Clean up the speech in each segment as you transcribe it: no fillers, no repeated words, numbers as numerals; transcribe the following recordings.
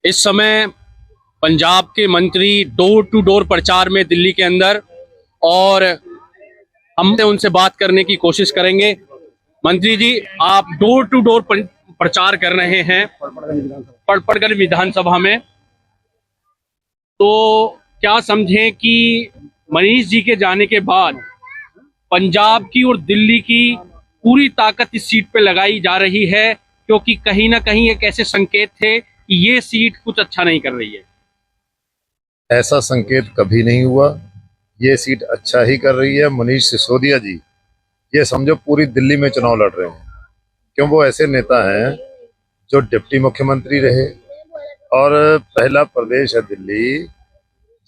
इस समय पंजाब के मंत्री डोर टू डोर प्रचार में दिल्ली के अंदर, और हम उनसे बात करने की कोशिश करेंगे। मंत्री जी, आप डोर टू डोर प्रचार कर रहे हैं पड़पड़गढ़ विधानसभा में, तो क्या समझें कि मनीष जी के जाने के बाद पंजाब की और दिल्ली की पूरी ताकत इस सीट पे लगाई जा रही है, क्योंकि कहीं ना कहीं एक ऐसे संकेत थे कि ये सीट कुछ अच्छा नहीं कर रही है। ऐसा संकेत कभी नहीं हुआ। ये सीट अच्छा ही कर रही है। मनीष सिसोदिया जी, ये समझो पूरी दिल्ली में चुनाव लड़ रहे हैं, क्यों वो ऐसे नेता हैं जो डिप्टी मुख्यमंत्री रहे, और पहला प्रदेश है दिल्ली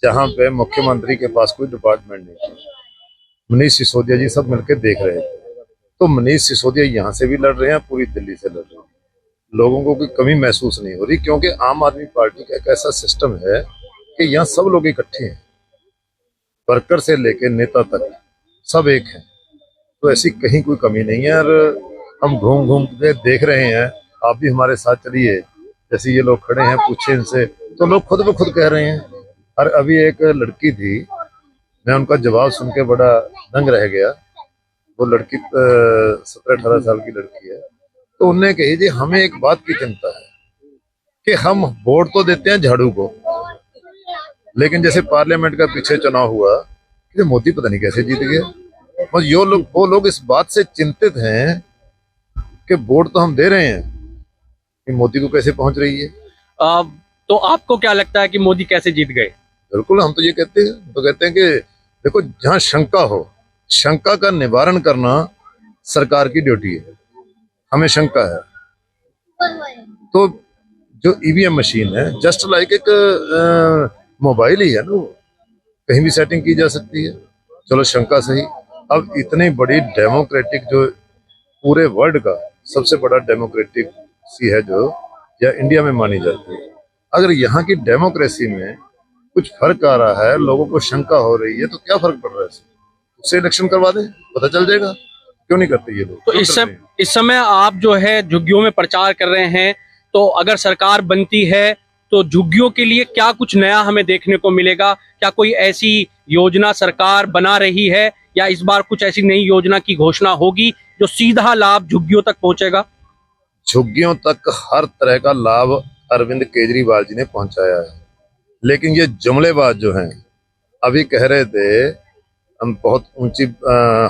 जहां पे मुख्यमंत्री के पास कोई डिपार्टमेंट नहीं था। मनीष सिसोदिया जी सब मिलकर देख रहे थे। तो मनीष सिसोदिया यहाँ से भी लड़ रहे हैं, पूरी दिल्ली से लड़ रहे हैं। लोगों को कोई कमी महसूस नहीं हो रही, क्योंकि आम आदमी पार्टी का एक ऐसा सिस्टम है कि यहाँ सब लोग इकट्ठे हैं, वर्कर से लेकर नेता तक सब एक हैं। तो ऐसी कहीं कोई कमी नहीं है। और हम घूम घूम के देख रहे हैं, आप भी हमारे साथ चलिए। जैसे ये लोग खड़े हैं, पूछे इनसे, तो लोग खुद ब खुद कह रहे हैं। और अभी एक लड़की थी, मैं उनका जवाब सुन के बड़ा दंग रह गया। वो लड़की 17-18 साल की लड़की है। तो उन्होंने कही, जी हमें एक बात की चिंता है कि हम वोट तो देते हैं झाड़ू को, लेकिन जैसे पार्लियामेंट का पीछे चुनाव हुआ कि मोदी पता नहीं कैसे जीत गया। बस वो लोग इस बात से चिंतित हैं कि वोट तो हम दे रहे हैं कि मोदी को कैसे पहुंच रही है। तो आपको क्या लगता है कि मोदी कैसे जीत गए? बिल्कुल, हम तो ये कहते हैं, तो कहते हैं कि देखो, जहां शंका हो, शंका का निवारण करना सरकार की ड्यूटी है। हमें शंका है तो जो ईवीएम मशीन है, जस्ट लाइक एक मोबाइल ही है ना, कहीं भी सेटिंग की जा सकती है। चलो शंका सही। अब इतनी बड़ी डेमोक्रेटिक, जो पूरे वर्ल्ड का सबसे बड़ा डेमोक्रेटिक सी है, जो या इंडिया में मानी जाती है, अगर यहाँ की डेमोक्रेसी में कुछ फर्क आ रहा है, लोगों को शंका हो रही है, तो क्या फर्क पड़ रहा है? उससे इलेक्शन करवा दें, पता चल जाएगा। क्यों नहीं करते ये लोग? तो इस समय आप जो है झुग्गियों में प्रचार कर रहे हैं, तो अगर सरकार बनती है तो झुग्गियों के लिए क्या कुछ नया हमें देखने को मिलेगा? क्या कोई ऐसी योजना सरकार बना रही है, या इस बार कुछ ऐसी नई योजना की घोषणा होगी जो सीधा लाभ झुग्गियों तक पहुंचेगा? झुग्गियों तक हर तरह का लाभ अरविंद केजरीवाल जी ने पहुंचाया है, लेकिन ये जुमलेबाज जो हैं, अभी कह रहे थे, हम बहुत ऊंची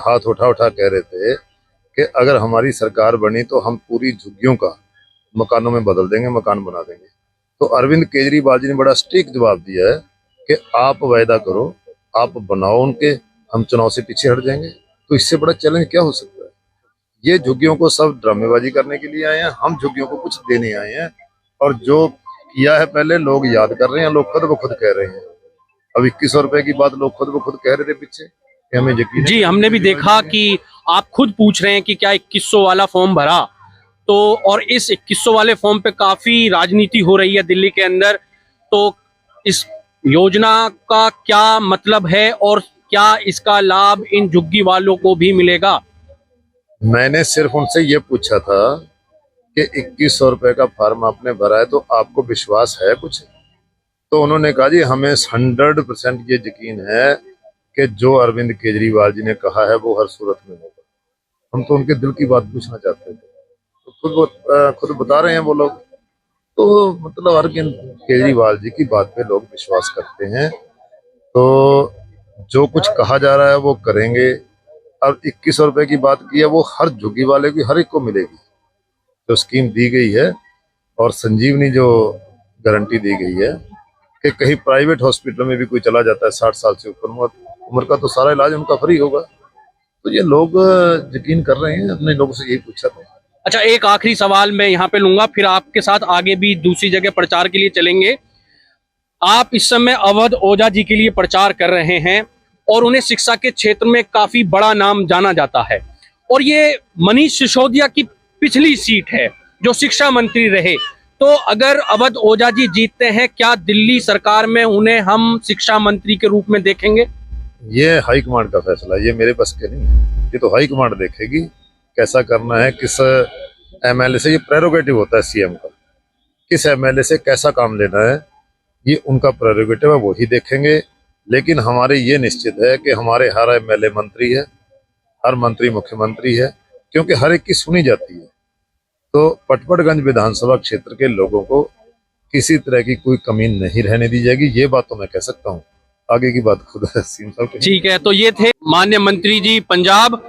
हाथ उठा उठा कह रहे थे कि अगर हमारी सरकार बनी तो हम पूरी झुग्गियों का मकानों में बदल देंगे, मकान बना देंगे। तो अरविंद केजरीवाल जी ने बड़ा स्ट्रिक्ट जवाब दिया है कि आप वायदा करो, आप बनाओ उनके, हम चुनाव से पीछे हट जाएंगे। तो इससे बड़ा चैलेंज क्या हो सकता है? ये झुग्गियों को सब ड्रामेबाजी करने के लिए आए हैं, हम झुग्गियों को कुछ देने आए हैं। और जो किया है पहले, लोग याद कर रहे हैं, लोग खुद ब खुद कह रहे हैं। अब 2100 रुपए की बात लोग खुद ब खुद कह रहे थे पीछे, हमें यकीन। जी, हमने भी देखा कि आप खुद पूछ रहे हैं कि क्या 2100 वाला फॉर्म भरा, तो और इस 2100 वाले फॉर्म पे काफी राजनीति हो रही है दिल्ली के अंदर। तो इस योजना का क्या मतलब है, और क्या इसका लाभ इन झुग्गी वालों को भी मिलेगा? मैंने सिर्फ उनसे ये पूछा था कि 2100 रुपए का फॉर्म आपने भरा है, तो आपको विश्वास है कुछ? तो उन्होंने कहा, जी हमें 100% ये यकीन है कि जो अरविंद केजरीवाल जी ने कहा है वो हर सूरत में होगा। हम तो उनके दिल की बात पूछना चाहते थे, तो खुद बता रहे हैं वो लोग। तो मतलब अरविंद केजरीवाल जी की बात पे लोग विश्वास करते हैं, तो जो कुछ कहा जा रहा है वो करेंगे। अब 2100 रुपए की बात की है, वो हर झुग्गी वाले की, हर एक को मिलेगी। जो स्कीम दी गई है, और संजीवनी जो गारंटी दी गई है कि कहीं प्राइवेट हॉस्पिटल में भी कोई चला जाता है 60 साल से ऊपर उम्र का, तो सारा इलाज उनका फ्री होगा। तो ये लोग यकीन कर रहे हैं। अपने लोगों से यही पूछा था। अच्छा, एक आखिरी सवाल मैं यहाँ पे लूंगा, फिर आपके साथ आगे भी दूसरी जगह प्रचार के लिए चलेंगे। आप इस समय अवध ओझा जी के लिए प्रचार कर रहे हैं, और उन्हें शिक्षा के क्षेत्र में काफी बड़ा नाम जाना जाता है, और ये मनीष सिसोदिया की पिछली सीट है जो शिक्षा मंत्री रहे। तो अगर अवध ओझा जी जीतते हैं, क्या दिल्ली सरकार में उन्हें हम शिक्षा मंत्री के रूप में देखेंगे? ये हाईकमांड का फैसला है, ये मेरे बस के नहीं है। ये तो हाईकमांड देखेगी कैसा करना है, किस एमएलए से। ये प्रेरोगेटिव होता है सीएम का। किस एमएलए से कैसा काम लेना है, ये उनका प्रेरोगेटिव है, वो ही देखेंगे। लेकिन हमारे ये निश्चित है कि हमारे हर एमएलए मंत्री है, हर मंत्री मुख्यमंत्री है, क्योंकि हर एक की सुनी जाती है। तो पटपड़गंज विधानसभा क्षेत्र के लोगों को किसी तरह की कोई कमी नहीं रहने दी जाएगी, ये बात तो मैं कह सकता हूँ। आगे की बात खुद सीएम साहब कहेंगे। ठीक है, तो ये थे माननीय मंत्री जी पंजाब।